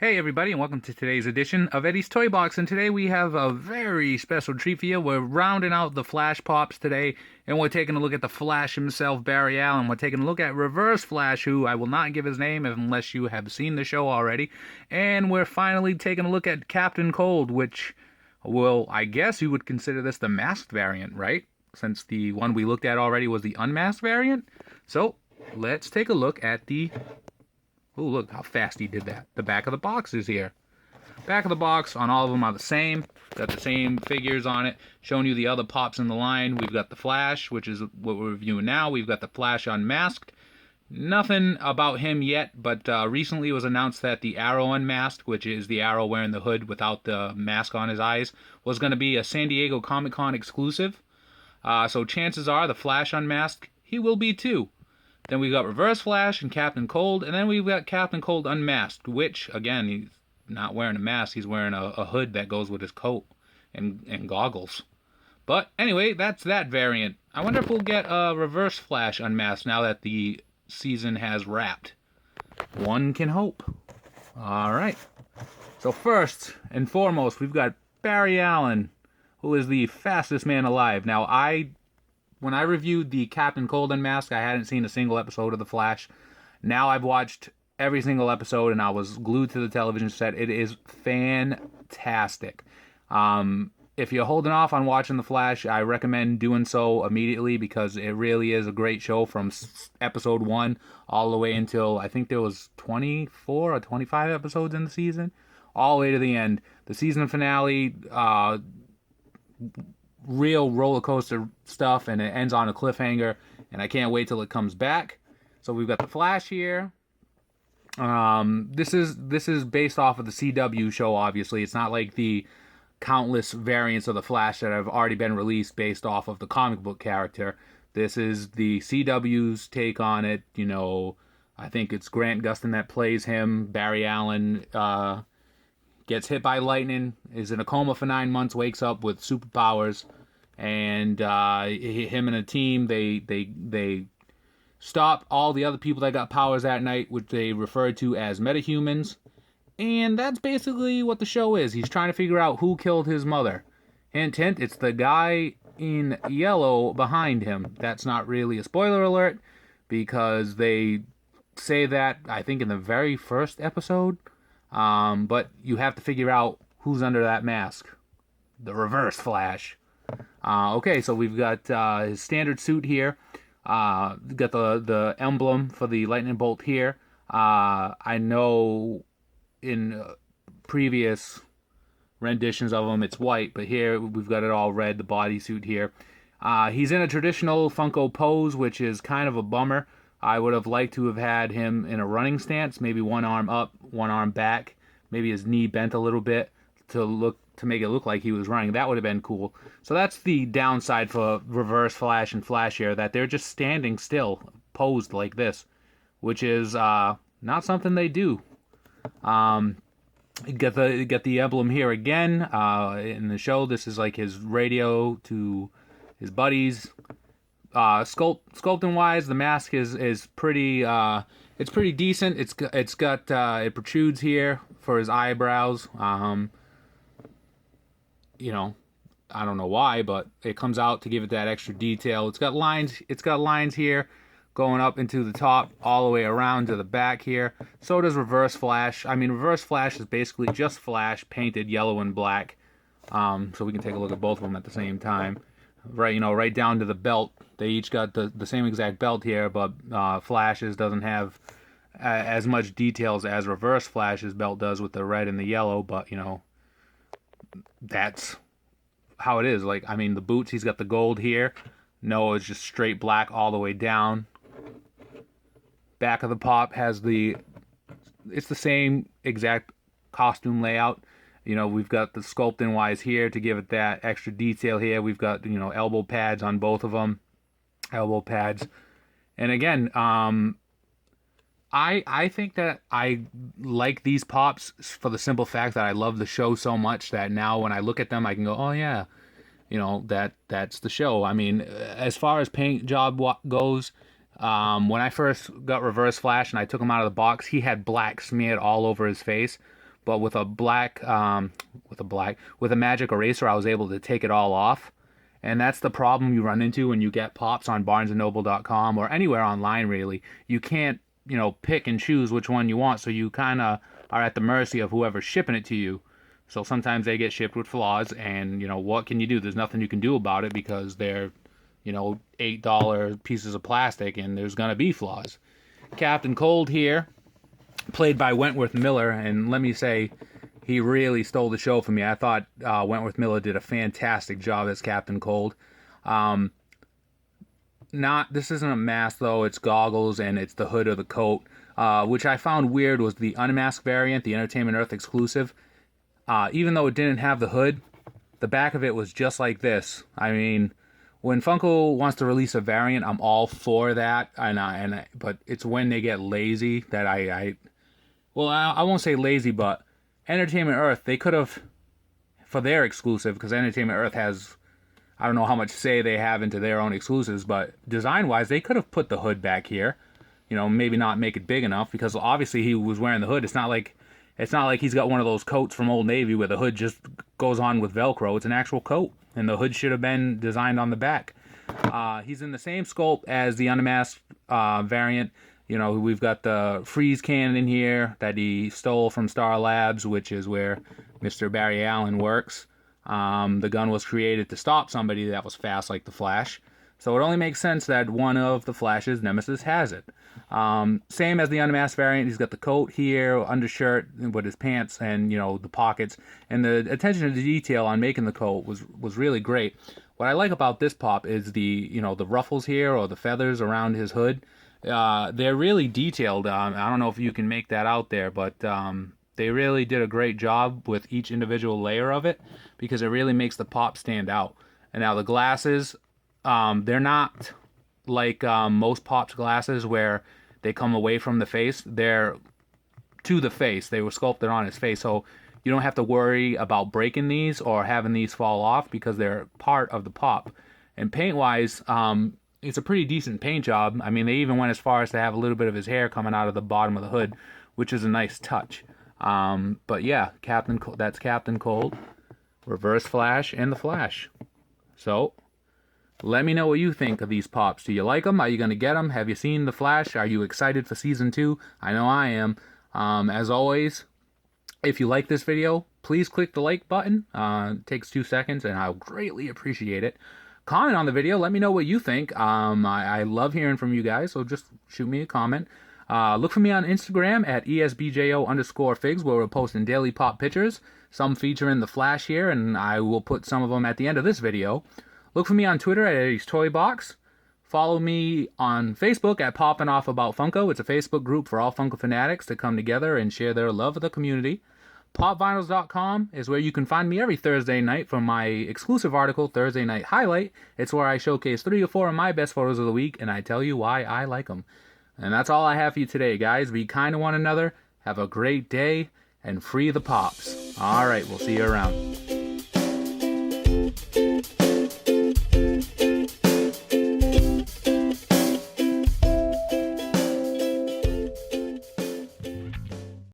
Hey everybody, and welcome to today's edition of Eddie's Toy Box. And today we have a very special treat for you. We're rounding out the Flash Pops today, and we're taking a look at the Flash himself, Barry Allen. We're taking a look at Reverse Flash, who I will not give his name unless you have seen the show already. And we're finally taking a look at Captain Cold, which, well, I guess you would consider this the masked variant, right? Since the one we looked at already was the unmasked variant. So, let's take a look at the... Oh, look how fast he did that. The back of the box is here. Back of the box on all of them are the same. Got the same figures on it. Showing you the other pops in the line. We've got the Flash, which is what we're reviewing now. We've got the Flash Unmasked. Nothing about him yet, but recently it was announced that the Arrow Unmasked, which is the Arrow wearing the hood without the mask on his eyes, was going to be a San Diego Comic-Con exclusive. So chances are the Flash Unmasked, he will be too. Then we've got Reverse Flash and Captain Cold, and then we've got Captain Cold Unmasked, which, again, he's not wearing a mask, he's wearing a hood that goes with his coat and goggles. But anyway, that's that variant. I wonder if we'll get a Reverse Flash Unmasked now that the season has wrapped. One can hope. Alright. So first and foremost, we've got Barry Allen, who is the fastest man alive. Now, when I reviewed the Captain Cold Unmasked, I hadn't seen a single episode of The Flash. Now I've watched every single episode, and I was glued to the television set. It is fantastic. If you're holding off on watching The Flash, I recommend doing so immediately because it really is a great show from episode 1 all the way until, I think there was 24 or 25 episodes in the season, all the way to the end. The season finale, real roller coaster stuff, and it ends on a cliffhanger, and I can't wait till it comes back. So we've got the Flash here. This is based off of the CW show, obviously. It's not like the countless variants of the Flash that have already been released based off of the comic book character. This is the CW's take on it. You know, I think it's Grant Gustin that plays him. Barry Allen gets hit by lightning, is in a coma for 9 months, wakes up with superpowers, and him and a team, they stop all the other people that got powers that night, which they refer to as metahumans, and that's basically what the show is. He's trying to figure out who killed his mother. Hint, hint, it's the guy in yellow behind him. That's not really a spoiler alert, because they say that, I think, in the very first episode. But you have to figure out who's under that mask. The Reverse Flash. Okay, so we've got his standard suit here. We've got the emblem for the lightning bolt here. I know in previous renditions of him it's white, but here we've got it all red, the bodysuit here. He's in a traditional Funko pose, which is kind of a bummer. I would have liked to have had him in a running stance, maybe one arm up, one arm back, maybe his knee bent a little bit to make it look like he was running. That would have been cool. So that's the downside for Reverse Flash and Flash here, that they're just standing still, posed like this, which is not something they do. You get the emblem here again. In the show, this is like his radio to his buddies. Sculpting wise, the mask is pretty it's pretty decent. It protrudes here for his eyebrows. You know, I don't know why, but it comes out to give it that extra detail. It's got lines here going up into the top all the way around to the back here. So does Reverse Flash. I mean, Reverse Flash is basically just Flash painted yellow and black. So we can take a look at both of them at the same time. Right down to the belt. They each got the same exact belt here, but Flash's doesn't have as much details as Reverse Flash's belt does with the red and the yellow, but, you know, that's how it is. Like, I mean, the boots, he's got the gold here. No, it's just straight black all the way down. Back of the pop has it's the same exact costume layout. You know, we've got the sculpting wise here to give it that extra detail here. We've got, you know, elbow pads on both of them. Elbow pads. And again, I think that I like these pops for the simple fact that I love the show so much that now when I look at them, I can go, oh yeah, you know, that's the show. I mean, as far as paint job goes, when I first got Reverse Flash and I took him out of the box, he had black smeared all over his face. but with a magic eraser, I was able to take it all off. And that's the problem you run into when you get pops on BarnesandNoble.com or anywhere online, really. You can't, pick and choose which one you want, so you kind of are at the mercy of whoever's shipping it to you. So sometimes they get shipped with flaws, and, what can you do? There's nothing you can do about it because they're, $8 pieces of plastic, and there's going to be flaws. Captain Cold here, played by Wentworth Miller, and let me say, he really stole the show for me. I thought Wentworth Miller did a fantastic job as Captain Cold. This isn't a mask though, it's goggles and it's the hood of the coat, which I found weird was the unmasked variant, the Entertainment Earth exclusive. Even though it didn't have the hood, the back of it was just like this. I mean, when Funko wants to release a variant, I'm all for that, but it's when they get lazy that I won't say lazy, but Entertainment Earth, they could have, for their exclusive, because Entertainment Earth has, I don't know how much say they have into their own exclusives, but design-wise, they could have put the hood back here. Maybe not make it big enough, because obviously he was wearing the hood. It's not like he's got one of those coats from Old Navy where the hood just goes on with Velcro. It's an actual coat, and the hood should have been designed on the back. He's in the same sculpt as the unmasked variant. We've got the freeze cannon here that he stole from Star Labs, which is where Mr. Barry Allen works. The gun was created to stop somebody that was fast like the Flash. So it only makes sense that one of the Flash's nemesis has it. Same as the unmasked variant, he's got the coat here, undershirt with his pants, and the pockets. And the attention to detail on making the coat was really great. What I like about this pop is the ruffles here or the feathers around his hood. They're really detailed. I don't know if you can make that out there, but they really did a great job with each individual layer of it because it really makes the pop stand out. And now the glasses, they're not like most Pop's glasses where they come away from the face. They're to the face. They were sculpted on his face, so you don't have to worry about breaking these or having these fall off because they're part of the pop. And paint-wise, it's a pretty decent paint job. I mean, they even went as far as to have a little bit of his hair coming out of the bottom of the hood, which is a nice touch. But yeah, that's Captain Cold, Reverse Flash, and the Flash. So, let me know what you think of these pops. Do you like them? Are you going to get them? Have you seen the Flash? Are you excited for Season 2? I know I am. As always, if you like this video, please click the like button. It takes 2 seconds, and I'll greatly appreciate it. Comment on the video. Let me know what you think. I love hearing from you guys, so just shoot me a comment. Look for me on Instagram at ESBJO_figs, where we're posting daily pop pictures, some featuring the Flash here, and I will put some of them at the end of this video. Look for me on Twitter at Eddie's Toy Box. Follow me on Facebook at Poppin' Off About Funko. It's a Facebook group for all Funko fanatics to come together and share their love of the community. PopVinyls.com is where you can find me every Thursday night for my exclusive article, Thursday Night Highlight. It's where I showcase 3 or 4 of my best photos of the week, and I tell you why I like them. And that's all I have for you today, guys. Be kind to one another, have a great day, and free the pops. All right, we'll see you around.